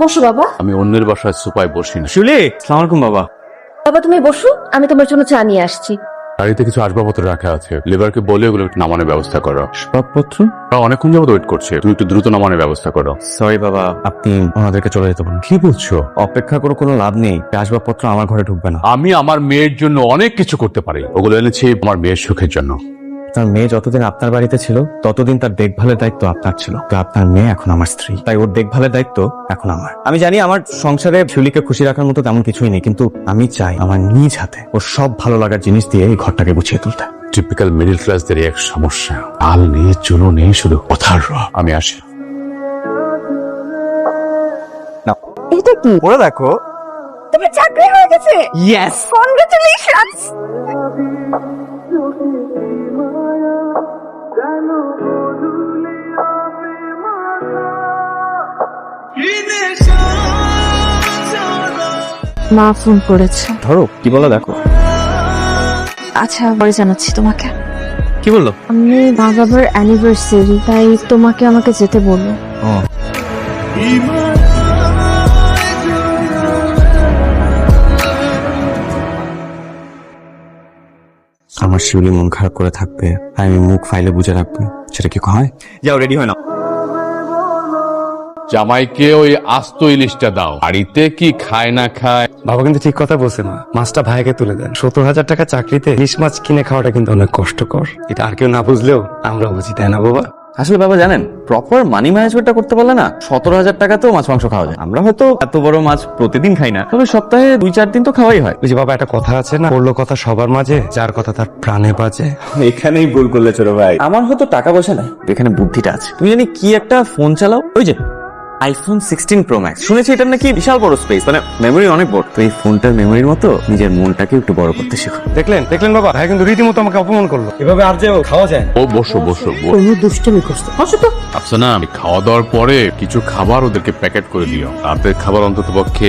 বসো বাবা। আমি অন্যের বাসায় সোফায় বসি না। শিউলি, আসসালামু আলাইকুম বাবা। বাবা তুমি বসো, আমি তোমার জন্য চা নিয়ে আসছি। গাড়িতে কিছু আসবাবপত্র রাখা আছে, লেবারকে বলে ওগুলো একটু নামানোর ব্যবস্থা করো। আসবাবপত্র? ওরা অনেকক্ষণ যাবত ওয়েট করছে, তুমি একটু দ্রুত নামানোর ব্যবস্থা করো। সরি বাবা, আপনি ওনাদেরকে চলে যেতে বলুন। কি বলছো? অপেক্ষা করে কোনো লাভ নেই, আসবাবপত্র আমার ঘরে ঢুকবে না। আমি আমার মেয়ের জন্য অনেক কিছু করতে পারি, ওগুলো এনেছি আমার মেয়ের সুখের জন্য। তার মেয়ে যতদিন আপনার বাড়িতে ছিল ততদিন তার দেখভালের দায়িত্ব আপনার ছিল, তো আপনার মেয়ে এখন আমার স্ত্রী, তাই ওর দেখভালের দায়িত্ব এখন আমার। আমি জানি আমার সংসারে শিউলিকে খুশি রাখার মতো তেমন কিছুই নেই, কিন্তু আমি চাই আমার নিজ হাতে ওর সব ভালো লাগার জিনিস দিয়ে এই ঘরটাকে গুছিয়ে তুলতে। টিপিক্যাল মিডল ক্লাসদের এক সমস্যা, আল নেই চুলো নেই, শুধু কথার রব। আমি আসি। এটা কি? ওরা দেখো। তোমার চাকরি হয়ে গেছে? ইয়েস। কনগ্রাচুলেশনস। মা ফোন করেছে। ধরো, কি বলো দেখো। আচ্ছা পরে জানাচ্ছি তোমাকে। কি বললো? আমি মা বাবার অ্যানিভার্সারি, তাই তোমাকে আমাকে যেতে বললো। ও, আমার শিউলি মন খারাপ করে থাকবে, আমি মুখ ফাইলে বুঝে রাখবে, সেটা কি হয়? যাও রেডি হয় না। জামাইকে ওই আস্ত ইলিশটা দাও, বাড়িতে কি খায় না খায়। বাবা কিন্তু ঠিক কথা বলছে না, মাছটা ভাইকে তুলে দেন। 70,000 টাকা চাকরিতে ইলিশ মাছ কিনে খাওয়াটা কিন্তু অনেক কষ্টকর। এটা আর কেউ না বুঝলেও আমরা বুঝি, তাই না বাবা? আসলে বাবা জানেন, প্রপার মানি ম্যানেজমেন্টটা করতে পারলে না 17,000 টাকাতেও মাছ মাংস খাওয়া যায়। আমরা হয়তো এত বড় মাছ প্রতিদিন খাই না, তবে সপ্তাহে 2-4 দিন তো খাওয়াই হয়। ওই যে বাবা, একটা কথা আছে না, পড়লো কথা সবার মাঝে, যার কথা তার প্রাণে বাজে। এখানেই ভুল করলে ছোট ভাই। আমার হয়তো টাকা পয়সা নাই, এখানে বুদ্ধিটা আছে। তুমি জানি কি একটা ফোন চালাও, ওই যে আইফোন 16 প্রো ম্যাক্স। শুনেছি এটার নাকি বিশাল বড় স্পেস, মানে মেমোরি অনেক বড়। তো এই ফোনটার মেমোরির মতো নিজের মনটাকে একটু বড় করতে শিখো। দেখলেন বাবা, ভাই কিন্তু রীতিমতো আমাকে অপমান করলো। এভাবে আর যে খাওয়া যায় না। ও বসো বসো। কোনো দুষ্টুমি করছো? বসো তো। আচ্ছা না, আমি খাওয়া দাওয়ার পরে কিছু খাবার ওদেরকে প্যাকেট করে দিও, রাতের খাবার অন্তত পক্ষে